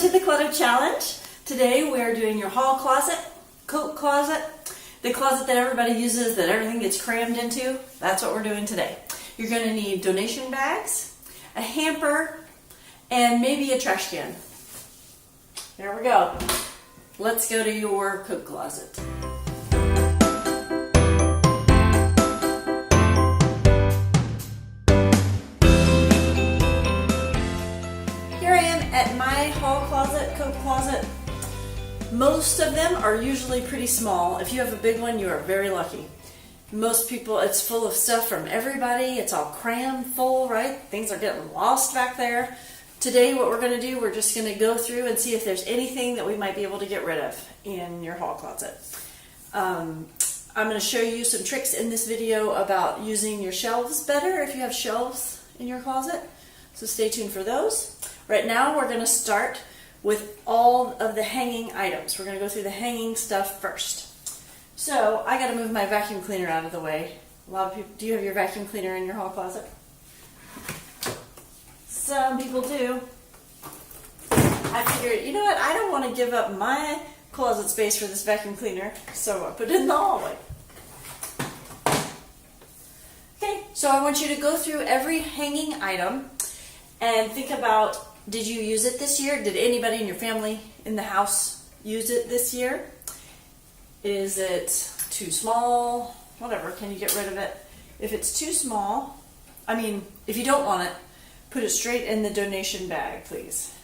to the Clutter Challenge. Today we're doing your hall closet, coat closet, the closet that everybody uses that everything gets crammed into. That's what we're doing today. You're going to need donation bags, a hamper, and maybe a trash can. There we go. Let's go to your coat closet. At my hall closet, coat closet, most of them are usually pretty small. If you have a big one, you are very lucky. Most people, it's full of stuff from everybody. It's all crammed full, right? Things are getting lost back there. Today, what we're going to do, we're just going to go through and see if there's anything that we might be able to get rid of in your hall closet. I'm going to show you some tricks in this video about using your shelves better if you have shelves in your closet. So stay tuned for those. Right now we're going to start with all of the hanging items. We're going to go through the hanging stuff first. So I got to move my vacuum cleaner out of the way. A lot of people, do you have your vacuum cleaner in your hall closet? Some people do. I figured, you know what, I don't want to give up my closet space for this vacuum cleaner, so I put it in the hallway. Okay, so I want you to go through every hanging item and think about, did you use it this year? Did anybody in your family in the house use it this year? Is it too small? Whatever, can you get rid of it? If it's too small, if you don't want it, put it straight in the donation bag, please.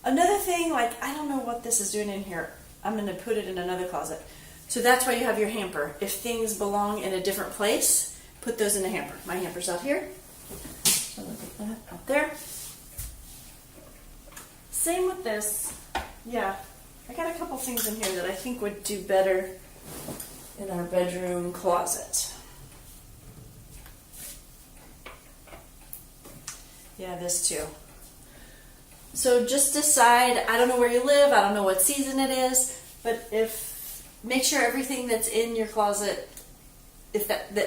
Another thing, I don't know what this is doing in here. I'm going to put it in another closet. So that's why you have your hamper. If things belong in a different place, put those in a hamper. My hamper's out here. So look at that out there. Same with this. Yeah, I got a couple things in here that I think would do better in our bedroom closet. Yeah, this too. So just decide, I don't know where you live, I don't know what season it is, but make sure everything that's in your closet,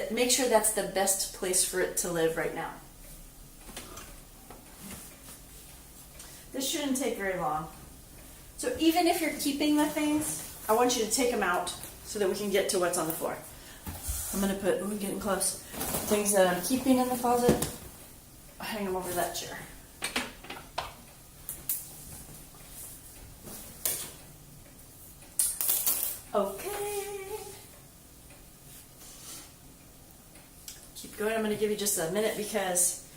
make sure that's the best place for it to live right now. This shouldn't take very long. So even if you're keeping the things, I want you to take them out so that we can get to what's on the floor. I'm going to put, we're getting close, things that I'm keeping in the closet, hang them over that chair. Okay. Keep going. I'm going to give you just a minute because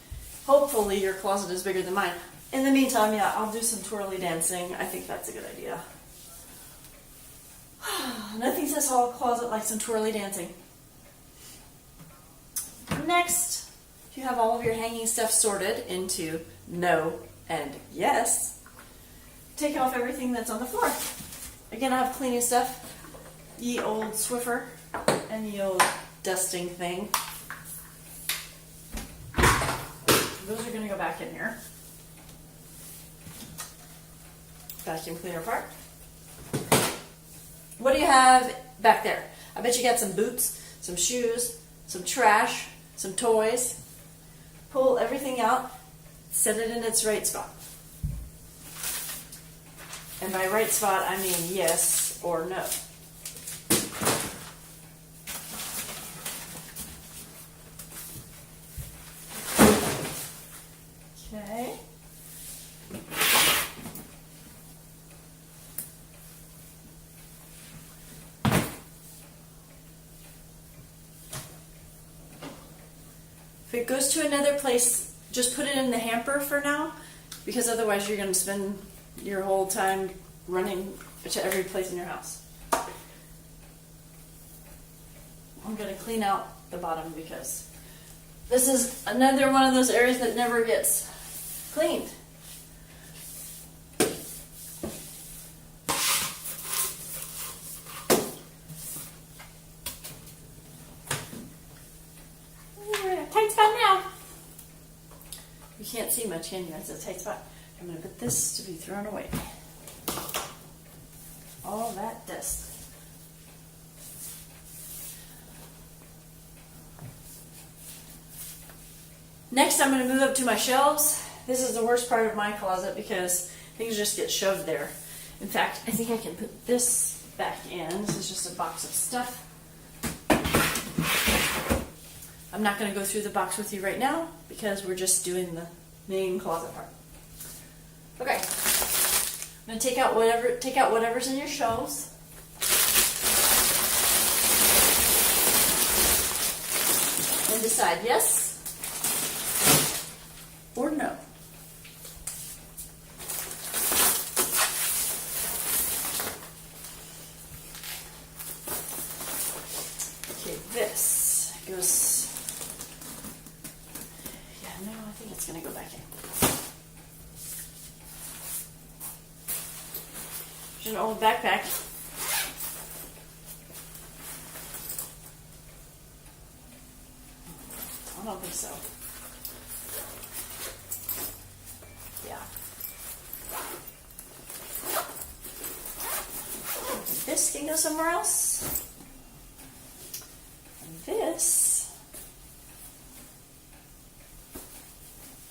hopefully your closet is bigger than mine. In the meantime, yeah, I'll do some twirly dancing. I think that's a good idea. Nothing says hall closet like some twirly dancing. Next, you have all of your hanging stuff sorted into no and yes. Take off everything that's on the floor. Again, I have cleaning stuff. Ye old Swiffer and the old dusting thing. Those are going to go back in here. Vacuum cleaner part. What do you have back there? I bet you got some boots, some shoes, some trash, some toys. Pull everything out, set it in its right spot. And by right spot, I mean yes or no. Okay. If it goes to another place, just put it in the hamper for now, because otherwise you're going to spend your whole time running to every place in your house. I'm going to clean out the bottom because this is another one of those areas that never gets cleaned. Tight spot now. You can't see much, can you? It's a tight spot. I'm going to put this to be thrown away. All that dust. Next, I'm going to move up to my shelves. This is the worst part of my closet because things just get shoved there. In fact, I think I can put this back in. This is just a box of stuff. I'm not going to go through the box with you right now because we're just doing the main closet part. Okay, I'm going to take out whatever's in your shelves. And decide yes or no. Okay, this goes, yeah, no, I think it's going to go back in. There's an old backpack. I don't think so. Yeah. This can go somewhere else. And this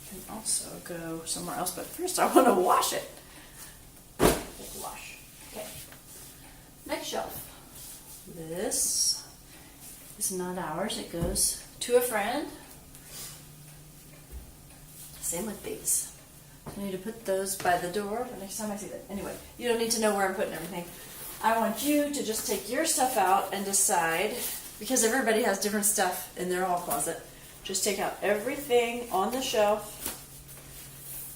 can also go somewhere else, but first I want to wash it. Take a wash. Okay. Next shelf. This is not ours. It goes to a friend. Same with these. I need to put those by the door the next time I see that. Anyway, you don't need to know where I'm putting everything. I want you to just take your stuff out and decide, because everybody has different stuff in their hall closet, just take out everything on the shelf.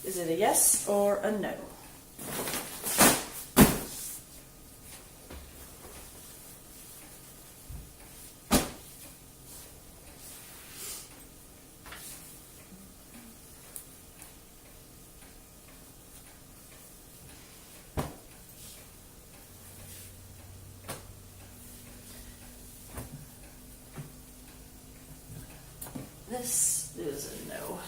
Is it a yes or a no? This is a no.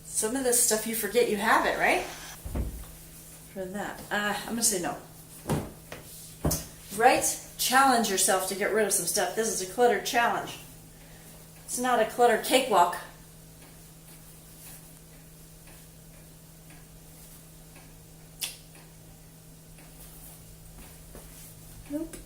Some of this stuff you forget you have it, right? For that, I'm gonna say no. Right? Challenge yourself to get rid of some stuff. This is a clutter challenge. It's not a clutter cakewalk. Nope.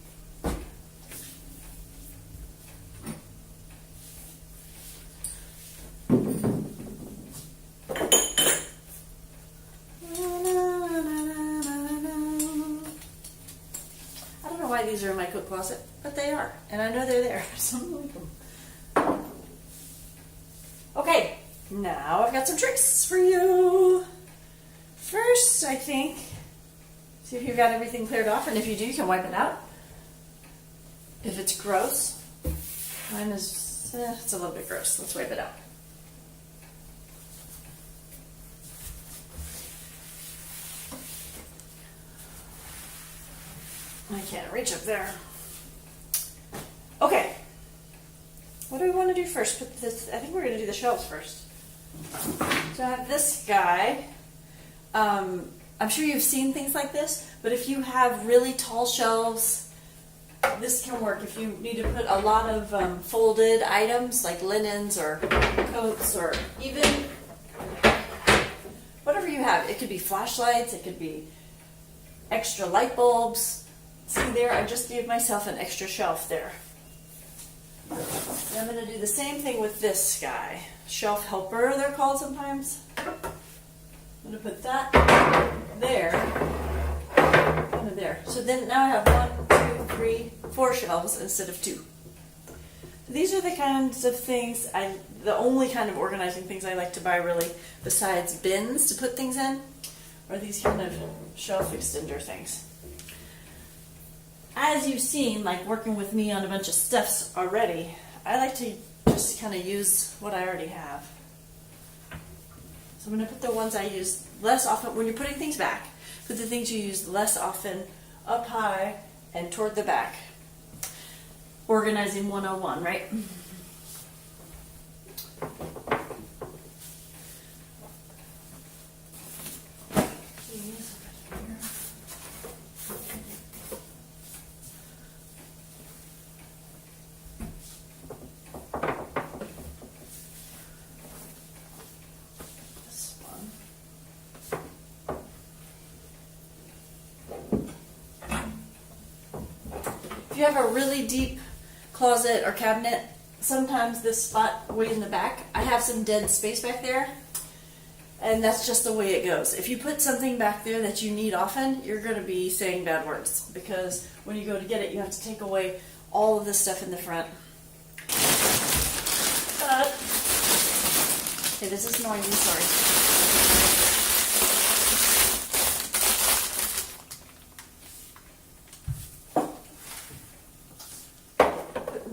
I don't know why these are in my coat closet, but they are, and I know they're there, so I'm like them. Okay, now I've got some tricks for you. First, I think, see if you've got everything cleared off, and if you do, you can wipe it out. If it's gross, mine is, it's a little bit gross. Let's wipe it out. I can't reach up there. Okay. What do we want to do first? Put this. I think we're going to do the shelves first. So I have this guy. I'm sure you've seen things like this, but if you have really tall shelves, this can work. If you need to put a lot of folded items like linens or coats or even whatever you have. It could be flashlights. It could be extra light bulbs. See there? I just gave myself an extra shelf there. And I'm going to do the same thing with this guy. Shelf helper, they're called sometimes. I'm going to put that there and there. So then now I have 1, 2, 3, 4 shelves instead of 2. These are the kinds of things, the only kind of organizing things I like to buy really, besides bins to put things in, are these kind of shelf extender things. As you've seen, like working with me on a bunch of stuffs already, I like to just kind of use what I already have. So I'm going to put the ones I use less often. When you're putting things back, put the things you use less often up high and toward the back. Organizing 101, right? If you have a really deep closet or cabinet, sometimes this spot way in the back, I have some dead space back there, and that's just the way it goes. If you put something back there that you need often, you're going to be saying bad words, because when you go to get it, you have to take away all of this stuff in the front. Okay, this is noisy, sorry.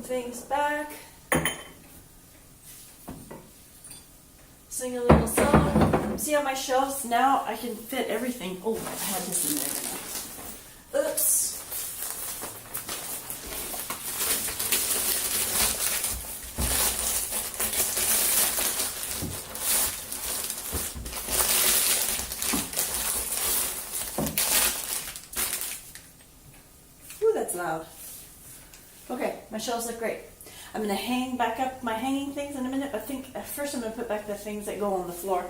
Things back, sing a little song. See on my shelves now I can fit everything. Oh, I had this in there. Oops. Ooh, that's loud. Okay, my shelves look great. I'm going to hang back up my hanging things in a minute. I think first I'm going to put back the things that go on the floor.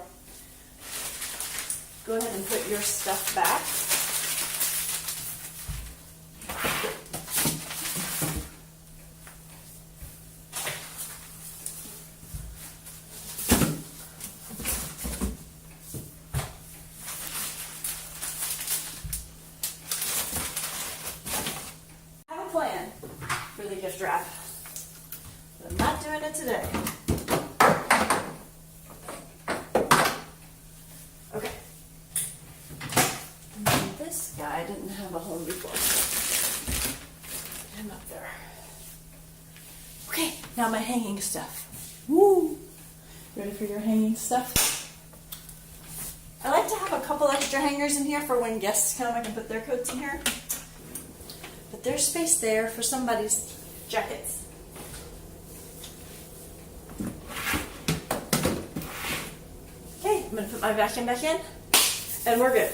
Go ahead and put your stuff back. I have a plan for the gift wrap, but I'm not doing it today. Okay. And this guy didn't have a home before. Get him up there. Okay, now my hanging stuff. Woo! Ready for your hanging stuff? I like to have a couple extra hangers in here for when guests come. I can put their coats in here. But there's space there for somebody's jackets. Okay, I'm going to put my vacuum back in, and we're good.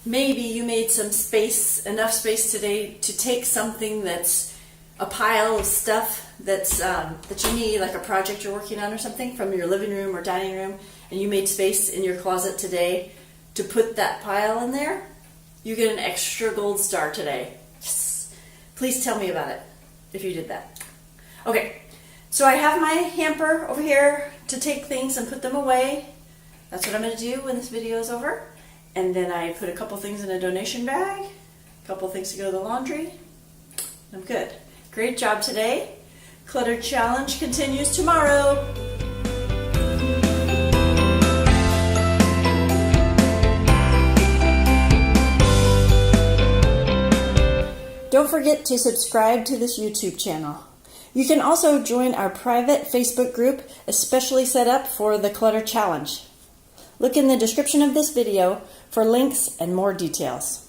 Maybe you made some space, enough space today to take something that's a pile of stuff that's that you need, like a project you're working on or something, from your living room or dining room, and you made space in your closet today to put that pile in there. You get an extra gold star today. Yes. Please tell me about it if you did that. Okay, so I have my hamper over here to take things and put them away. That's what I'm going to do when this video is over. And then I put a couple things in a donation bag, a couple things to go to the laundry. I'm good. Great job today. Clutter challenge continues tomorrow. Don't forget to subscribe to this YouTube channel. You can also join our private Facebook group, especially set up for the Clutter Challenge. Look in the description of this video for links and more details.